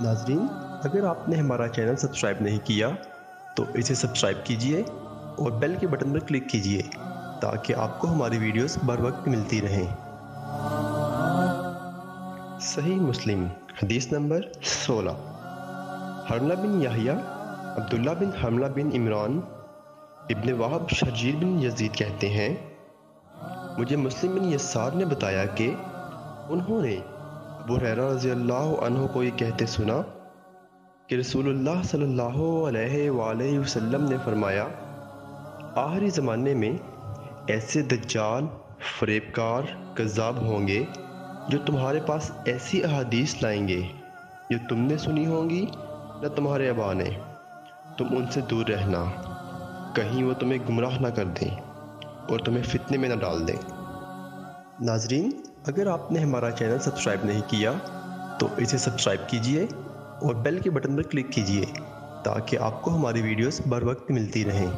ناظرین، اگر آپ نے ہمارا چینل سبسکرائب نہیں کیا تو اسے سبسکرائب کیجئے اور بیل کے بٹن پر کلک کیجئے تاکہ آپ کو ہماری ویڈیوز بر وقت ملتی رہیں۔ صحیح مسلم حدیث نمبر 16۔ حرملہ بن یحییٰ عبداللہ بن حرملہ بن عمران ابن وہب شرجیل بن یزید کہتے ہیں، مجھے مسلم بن یسار نے بتایا کہ انہوں نے ابو ہریرہ رضی اللہ عنہ کو یہ کہتے سنا کہ رسول اللہ صلی اللہ علیہ وآلہ وسلم نے فرمایا، آخری زمانے میں ایسے دجال، فریب کار، کذاب ہوں گے جو تمہارے پاس ایسی احادیث لائیں گے جو تم نے سنی ہوں گی نہ تمہارے آباء نے۔ تم ان سے دور رہنا، کہیں وہ تمہیں گمراہ نہ کر دیں اور تمہیں فتنے میں نہ ڈال دیں۔ ناظرین، اگر آپ نے ہمارا چینل سبسکرائب نہیں کیا تو اسے سبسکرائب کیجئے اور بیل کے بٹن پر کلک کیجئے تاکہ آپ کو ہماری ویڈیوز بر وقت ملتی رہیں۔